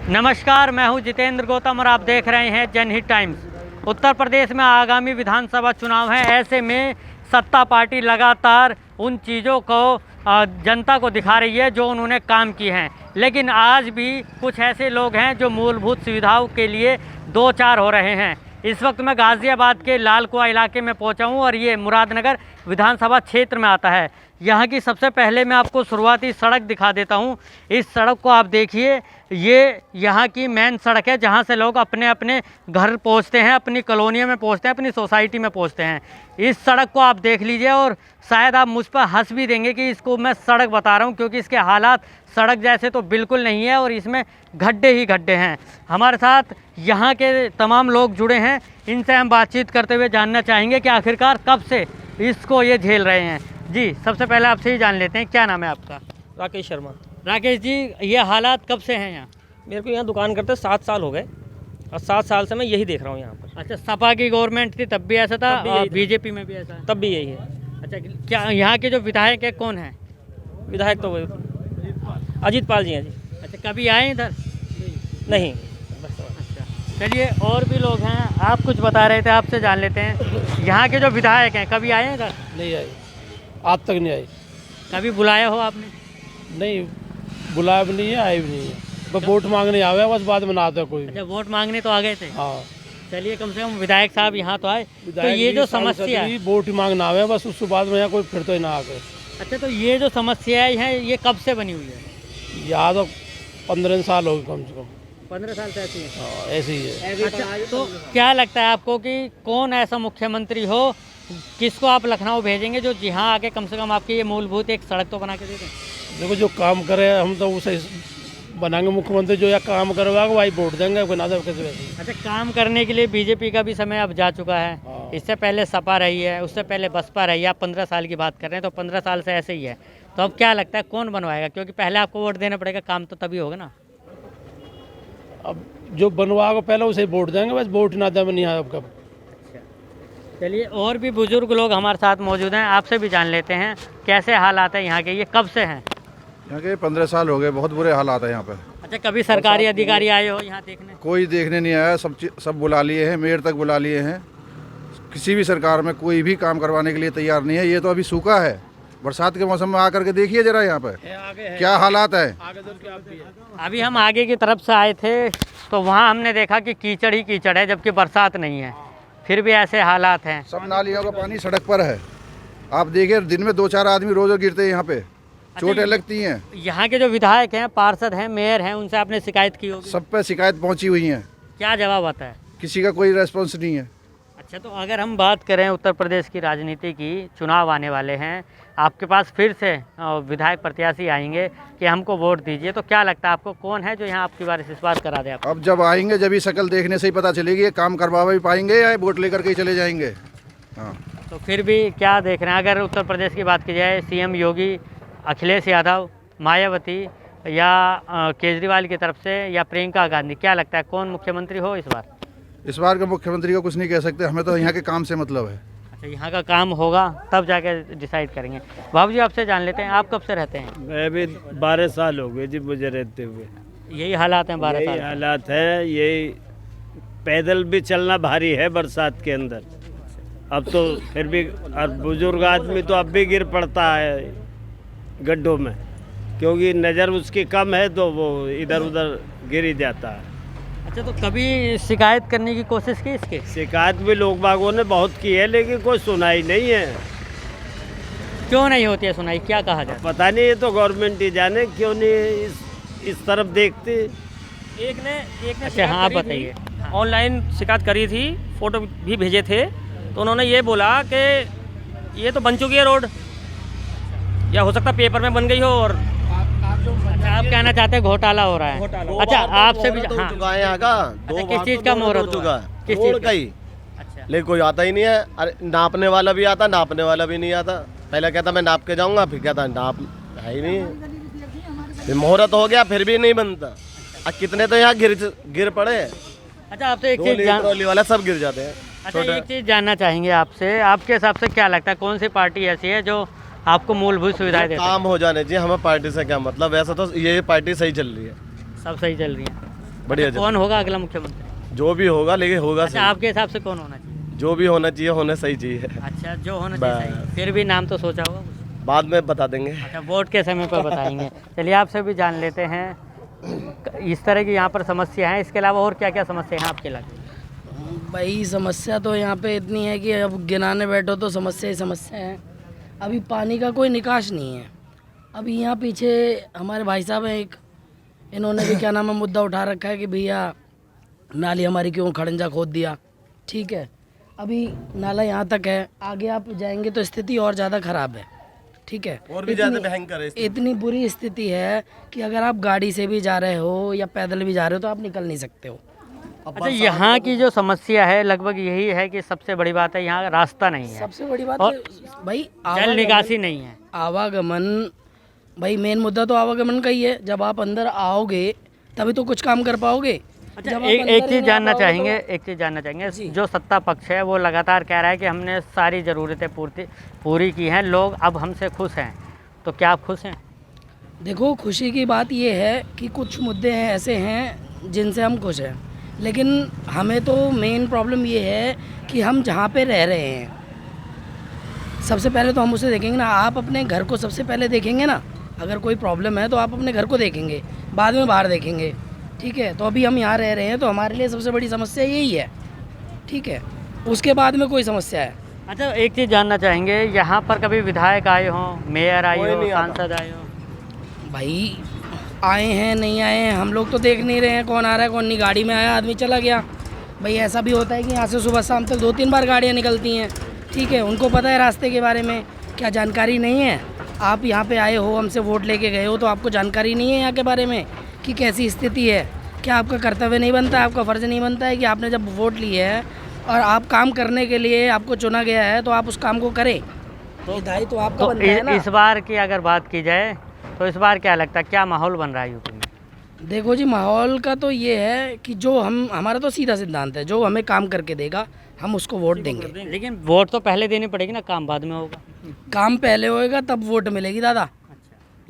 नमस्कार, मैं हूं जितेंद्र गौतम और आप देख रहे हैं जनहित टाइम्स। उत्तर प्रदेश में आगामी विधानसभा चुनाव हैं। ऐसे में सत्ता पार्टी लगातार उन चीज़ों को जनता को दिखा रही है जो उन्होंने काम किए हैं, लेकिन आज भी कुछ ऐसे लोग हैं जो मूलभूत सुविधाओं के लिए दो चार हो रहे हैं। इस वक्त मैं गाज़ियाबाद के लाल कुआं इलाके में पहुंचा हूं और ये मुरादनगर विधानसभा क्षेत्र में आता है। यहाँ की सबसे पहले मैं आपको शुरुआती सड़क दिखा देता हूँ। इस सड़क को आप देखिए, ये यहाँ की मेन सड़क है जहाँ से लोग अपने अपने घर पहुँचते हैं, अपनी कॉलोनियों में पहुँचते हैं, अपनी सोसाइटी में पहुँचते हैं। इस सड़क को आप देख लीजिए और शायद आप मुझ पर हंस भी देंगे कि इसको मैं सड़क बता रहा हूँ, क्योंकि इसके हालात सड़क जैसे तो बिल्कुल नहीं है और इसमें गड्ढे ही गड्ढे हैं। हमारे साथ यहाँ के तमाम लोग जुड़े हैं, इनसे हम बातचीत करते हुए जानना चाहेंगे कि आखिरकार कब से इसको ये झेल रहे हैं। जी, सबसे पहले आपसे ही जान लेते हैं, क्या नाम है आपका? राकेश शर्मा। राकेश जी, ये हालात कब से हैं यहाँ? मेरे को यहाँ दुकान करते 7 साल हो गए और 7 साल से मैं यही देख रहा हूँ यहाँ पर। अच्छा, सपा की गवर्नमेंट थी तब भी ऐसा था तब भी और यही था। बीजेपी में भी ऐसा है? तब भी यही है। अच्छा, क्या यहाँ के जो विधायक है कौन है? विधायक तो अजीत पाल जी हैं जी। अच्छा, कभी आए इधर? नहीं। अच्छा, चलिए, और भी लोग हैं, आप कुछ बता रहे थे, आपसे जान लेते हैं। यहाँ के जो विधायक हैं कभी आए हैं इधर? नहीं आई, आज तक नहीं आई। कभी बुलाया हो आपने? नहीं, बुलाया भी नहीं है, आई भी नहीं है। बस वोट मांगने आवे, बस बाद में ना आता कोई। अच्छा, वोट मांगने तो आ गए थे। हाँ, चलिए, कम से कम विधायक साहब यहाँ तो आए। तो विधायक ये भी, जो सांसद समस्या भी है, वोट ही मांगना आवे, बस उसके बाद में यहाँ कोई फिर तो ही ना आके। अच्छा, तो ये जो समस्या है ये कब से बनी हुई है? यहाँ तो 15 साल हो गए कम से कम। 15 साल से ऐसी है। हाँ, ऐसे ही है। अच्छा, तो क्या लगता है आपको कि कौन ऐसा मुख्यमंत्री हो, किसको आप लखनऊ भेजेंगे जो यहाँ आके कम से कम आपकी ये मूलभूत एक सड़क तो बना के दे दें? देखो, जो काम करे हम तो उसे बनाएंगे मुख्यमंत्री। जो या काम करवाएगा वही वोट देंगे, कोई ना दे कैसे वैसे। अच्छा, काम करने के लिए बीजेपी का भी समय अब जा चुका है। हाँ। इससे पहले सपा रही है, उससे पहले बसपा रही है। आप 15 साल की बात कर रहे हैं, तो 15 साल से ऐसे ही है। तो अब क्या लगता है कौन बनवाएगा? क्योंकि पहले आपको वोट देना पड़ेगा, काम तो तभी होगा ना। अब जो बनवाएगा पहले उसे वोट देंगे, बस वोट ना दे नहीं आया अब कब। चलिए, और भी बुजुर्ग लोग हमारे साथ मौजूद हैं, आपसे भी जान लेते हैं कैसे हालात है यहाँ के, ये कब से हैं? यहाँ के 15 साल हो गए, बहुत बुरे हालात है यहाँ पर। अच्छा, कभी सरकारी अधिकारी आए हो यहाँ देखने? कोई देखने नहीं आया, सब बुला लिए हैं, मेयर तक बुला लिए हैं। किसी भी सरकार में कोई भी काम करवाने के लिए तैयार नहीं है। ये तो अभी सूखा है, बरसात के मौसम में आकर के देखिए जरा यहाँ पर क्या हालात है। अभी हम आगे की तरफ से आए थे तो वहाँ हमने देखा कि कीचड़ ही कीचड़ है, जबकि बरसात नहीं है, फिर भी ऐसे हालात हैं। सब नालियों का पानी सड़क पर है। आप देखिए, दिन में 2-4 आदमी रोज गिरते हैं यहाँ पे, चोटें लगती हैं। यहाँ के जो विधायक हैं, पार्षद हैं, मेयर हैं, उनसे आपने शिकायत की होगी? सब पे शिकायत पहुँची हुई है, क्या जवाब आता है? किसी का कोई रेस्पॉन्स नहीं है। अच्छा, तो अगर हम बात करें उत्तर प्रदेश की राजनीति की, चुनाव आने वाले हैं, आपके पास फिर से विधायक प्रत्याशी आएंगे कि हमको वोट दीजिए, तो क्या लगता है आपको कौन है जो यहाँ आपकी बार इस बार करा दे? आप अब जब आएंगे जब ही शक्ल देखने से ही पता चलेगी, ये काम करवा भी पाएंगे या वोट लेकर के ही चले जाएंगे। हाँ, तो फिर भी क्या देख रहे हैं? अगर उत्तर प्रदेश की बात की जाए, सीएम योगी, अखिलेश यादव, मायावती या केजरीवाल की तरफ से या प्रियंका गांधी, क्या लगता है कौन मुख्यमंत्री हो इस बार? इस बार के मुख्यमंत्री को कुछ नहीं कह सकते, हमें तो यहाँ के काम से मतलब है। अच्छा, यहाँ का काम होगा तब जाके डिसाइड करेंगे। बाबू जी, आपसे जान लेते हैं, आप कब से रहते हैं? मैं भी 12 साल हो गए जी मुझे रहते हुए। यही हालात हैं 12 साल यही से? हालात है, यही पैदल भी चलना भारी है बरसात के अंदर। अब तो फिर भी और बुजुर्ग आदमी तो अब भी गिर पड़ता है गड्ढों में, क्योंकि नज़र उसकी कम है तो वो इधर उधर गिर ही जाता है। अच्छा, तो कभी शिकायत करने की कोशिश की इसके? शिकायत भी लोग बागों ने बहुत की है, लेकिन कोई सुनाई नहीं है। क्यों नहीं होती है सुनाई, क्या कहा जाए? पता नहीं, ये तो गवर्नमेंट ही जाने क्यों नहीं इस तरफ देखती। एक ने अच्छा, हाँ, आप बताइए। ऑनलाइन शिकायत करी थी, फोटो भी भेजे थे, तो उन्होंने ये बोला कि ये तो बन चुकी है रोड, या हो सकता पेपर में बन गई हो। और अच्छा, आप कहना चाहते हैं घोटाला हो रहा है? अच्छा, आपसे भी, हाँ, चुका है यहाँ का, अच्छा, 2 किस बार चीज़ तो का मुहूर्त मुहूर्त हो चुका हुआ? है, किस रोड चीज़ का ही। अच्छा, लेकिन कोई आता ही नहीं है। अरे नापने वाला भी आता, नापने वाला भी नहीं आता। पहले कहता मैं नाप के जाऊंगा, फिर कहता नाप है ही नहीं। फिर मुहूर्त हो गया फिर भी नहीं बनता। अब कितने तो यहाँ गिर पड़े। अच्छा, आपसे एक चीज़ ट्रॉली वाला सब गिर जाते हैं। अच्छा, एक चीज़ जानना चाहेंगे आपसे, आपके हिसाब से क्या लगता है कौन सी पार्टी ऐसी है जो आपको मूलभूत सुविधाएं देते हैं? काम हो जाने चाहिए, हमें पार्टी से क्या मतलब। वैसे तो ये पार्टी सही चल रही है। सब सही चल रही है। बढ़िया कौन होगा अगला मुख्यमंत्री? जो भी होगा, लेकिन होगा अच्छा, आपके हिसाब से कौन होना चाहिए? जो भी होना चाहिए होना सही चाहिए। अच्छा, जो होना चाहिए सही। फिर भी नाम तो सोचा होगा कुछ? बाद में बता देंगे। अच्छा, वोट के समय पर बताएंगे। चलिए आपसे भी जान लेते हैं। इस तरह की यहाँ पर समस्या है, इसके अलावा और क्या क्या समस्या है आपके इलाके में? भाई समस्या तो यहाँ पे इतनी है कि अब गिनाने बैठो तो समस्या ही समस्या है। अभी पानी का कोई निकास नहीं है। अभी यहाँ पीछे हमारे भाई साहब हैं एक, इन्होंने भी क्या नाम है मुद्दा उठा रखा है कि भैया नाली हमारी क्यों खड़ंजा खोद दिया। ठीक है, अभी नाला यहाँ तक है, आगे आप जाएंगे तो स्थिति और ज़्यादा ख़राब है। ठीक है, और भी ज़्यादा भयंकर है। इतनी बुरी स्थिति है कि अगर आप गाड़ी से भी जा रहे हो या पैदल भी जा रहे हो तो आप निकल नहीं सकते हो। अच्छा, यहाँ की जो समस्या है लगभग यही है कि सबसे बड़ी बात है यहाँ रास्ता नहीं है, सबसे बड़ी बात और है भाई जल निकासी नहीं है। आवागमन, भाई मेन मुद्दा तो आवागमन का ही है। जब आप अंदर आओगे तभी तो कुछ काम कर पाओगे। अच्छा, जब आप एक अंदर एक ही चीज़ ना जानना पाओगे चाहेंगे, तो- एक चीज़ जानना चाहेंगे। जो सत्ता पक्ष है वो लगातार कह रहा है कि हमने सारी ज़रूरतें पूरी की हैं, लोग अब हमसे खुश हैं, तो क्या आप खुश हैं? देखो, खुशी की बात ये है कि कुछ मुद्दे हैं ऐसे हैं जिनसे हम खुश हैं, लेकिन हमें तो मेन प्रॉब्लम ये है कि हम जहाँ पे रह रहे हैं सबसे पहले तो हम उसे देखेंगे ना। आप अपने घर को सबसे पहले देखेंगे ना। अगर कोई प्रॉब्लम है तो आप अपने घर को देखेंगे, बाद में बाहर देखेंगे। ठीक है, तो अभी हम यहाँ रह रहे हैं तो हमारे लिए सबसे बड़ी समस्या यही है। ठीक है, उसके बाद में कोई समस्या है। अच्छा, एक चीज़ जानना चाहेंगे, यहाँ पर कभी विधायक आए हों, मेयर आई हो, सांसद आए हो? भाई आए हैं नहीं आए हैं हम लोग तो देख नहीं रहे हैं कौन आ रहा है कौन नहीं। गाड़ी में आया आदमी चला गया। भाई ऐसा भी होता है कि यहाँ से सुबह शाम तक 2-3 बार गाड़ियाँ निकलती हैं। ठीक है, उनको पता है रास्ते के बारे में, क्या जानकारी नहीं है? आप यहाँ पे आए हो, हमसे वोट लेके गए हो, तो आपको जानकारी नहीं है यहाँ के बारे में कि कैसी स्थिति है? क्या आपका कर्तव्य नहीं बनता है, आपका फ़र्ज़ नहीं बनता है कि आपने जब वोट लिए है और आप काम करने के लिए आपको चुना गया है तो आप उस काम को करें? तो दायित्व तो आपका बनता है ना। इस बार की अगर बात की जाए तो इस बार क्या लगता है, क्या माहौल बन रहा है यूपी में? देखो जी, माहौल का तो ये है कि जो हमारा तो सीधा सिद्धांत है, जो हमें काम करके देगा हम उसको वोट देंगे। लेकिन वोट तो पहले देनी पड़ेगी ना, काम बाद में होगा। काम पहले होएगा तब वोट मिलेगी दादा।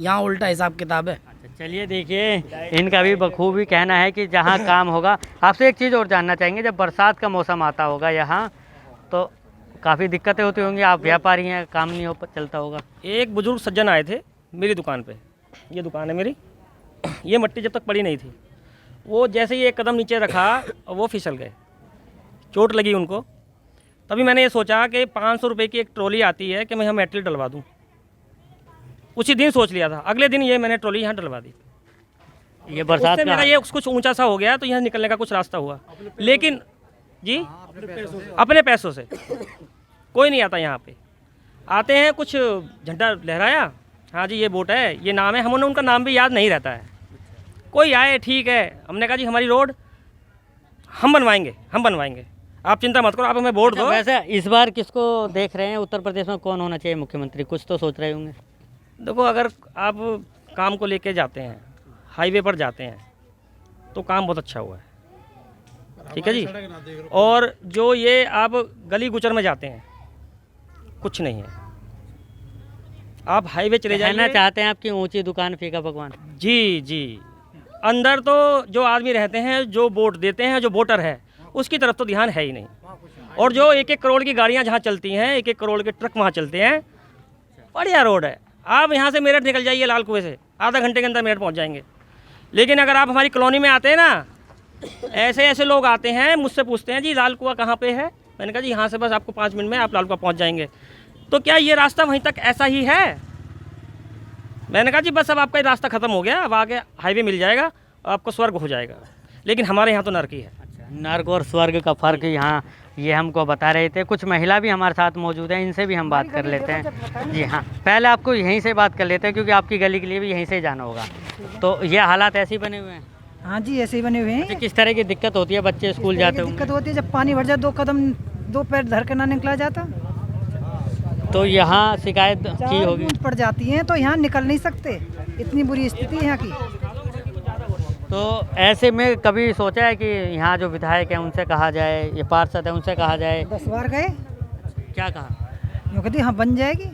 यहाँ उल्टा हिसाब किताब है। अच्छा, चलिए देखिए, इनका भी बखूबी कहना है कि जहाँ काम होगा। आपसे एक चीज़ और जानना चाहेंगे, जब बरसात का मौसम आता होगा यहाँ तो काफ़ी दिक्कतें होती होंगी, आप व्यापारी हैं, काम नहीं हो चलता होगा। एक बुजुर्ग सज्जन आए थे मेरी दुकान पे, ये दुकान है मेरी, ये मिट्टी जब तक पड़ी नहीं थी, वो जैसे ही एक कदम नीचे रखा वो फिसल गए, चोट लगी उनको। तभी मैंने ये सोचा कि 500 रुपये की एक ट्रॉली आती है कि मैं यहाँ मेटल डलवा दूँ। उसी दिन सोच लिया था, अगले दिन ये मैंने ट्रॉली यहाँ डलवा दी। ये बरसात उससे का मेरा ये कुछ ऊंचा सा हो गया तो यहाँ निकलने का कुछ रास्ता हुआ। लेकिन जी अपने पैसों से कोई नहीं आता यहाँ पे। आते हैं कुछ झंडा लहराया, हाँ जी ये वोट है, ये नाम है, हमें उनका नाम भी याद नहीं रहता है। कोई आए ठीक है, हमने कहा जी हमारी रोड हम बनवाएंगे, आप चिंता मत करो, आप हमें वोट दो। वैसे इस बार किसको देख रहे हैं, उत्तर प्रदेश में कौन होना चाहिए मुख्यमंत्री? कुछ तो सोच रहे होंगे। देखो, अगर आप काम को लेके जाते हैं, हाईवे पर जाते हैं, तो काम बहुत अच्छा हुआ है, ठीक है जी। और जो ये आप गली गुचर में जाते हैं, कुछ नहीं है। आप हाईवे चले कहना जाइए। चाहते हैं आपकी ऊंची दुकान फीका पकवान। जी जी, अंदर तो जो आदमी रहते हैं, जो वोट देते हैं, जो वोटर है, उसकी तरफ तो ध्यान है ही नहीं। और जो 1-1 करोड़ की गाड़ियां जहाँ चलती हैं, 1-1 करोड़ के ट्रक वहाँ चलते हैं, बढ़िया रोड है। आप यहाँ से मेरठ निकल जाइए लाल कुएं से, आधा घंटे के अंदर मेरठ पहुँच जाएंगे। लेकिन अगर आप हमारी कॉलोनी में आते हैं ना, ऐसे लोग आते हैं, मुझसे पूछते हैं जी लाल कुआं कहाँ पे है। मैंने कहा जी यहाँ से बस आपको 5 मिनट में आप लाल कुआं पहुँच जाएंगे। तो क्या ये रास्ता वहीं तक ऐसा ही है? मैंने कहा जी बस अब आपका ये रास्ता ख़त्म हो गया, अब आगे हाईवे मिल जाएगा, आपको स्वर्ग हो जाएगा। लेकिन हमारे यहाँ तो नरक ही है। नर्क और स्वर्ग का फ़र्क यहाँ ये हमको बता रहे थे। कुछ महिला भी हमारे साथ मौजूद हैं, इनसे भी हम बात कर लेते हैं। जी हाँ, पहले आपको यहीं से बात कर लेते हैं क्योंकि आपकी गली के लिए भी यहीं से जाना होगा। तो ये हालात ऐसे ही बने हुए हैं? हाँ जी, ऐसे ही बने हुए हैं। किस तरह की दिक्कत होती है, बच्चे स्कूल जाते दिक्कत होंगे? होती है जब पानी भर जाए, 2 कदम 2 पैर धर के ना निकला जाता, तो यहाँ शिकायत की 4 होगी। बूंद पड़ जाती हैं तो यहाँ निकल नहीं सकते, इतनी बुरी स्थिति है यहाँ की। तो ऐसे में कभी सोचा है कि यहाँ जो विधायक हैं उनसे कहा जाए, ये पार्षद हैं उनसे कहा जाए? 10 बार गए, क्या कहा? यूँ कहती हाँ बन जाएगी,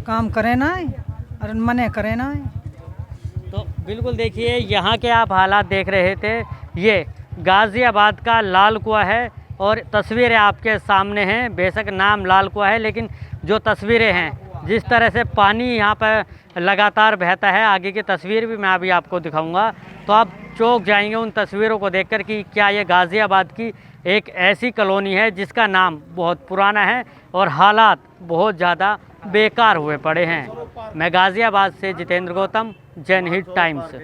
काम करें ना है और मने करें ना है। तो बिल्कुल देखिए, यहाँ के आप हालात देख रहे थे ये गाज़ियाबाद का लाल कुआं है और तस्वीरें आपके सामने हैं। बेशक नाम लाल कुआं है, लेकिन जो तस्वीरें हैं, जिस तरह से पानी यहाँ पर लगातार बहता है, आगे की तस्वीर भी मैं अभी आपको दिखाऊंगा, तो आप चौंक जाएंगे उन तस्वीरों को देखकर कि क्या ये गाज़ियाबाद की एक ऐसी कॉलोनी है जिसका नाम बहुत पुराना है और हालात बहुत ज़्यादा बेकार हुए पड़े हैं। मैं गाज़ियाबाद से जितेंद्र गौतम, जनहित टाइम्स।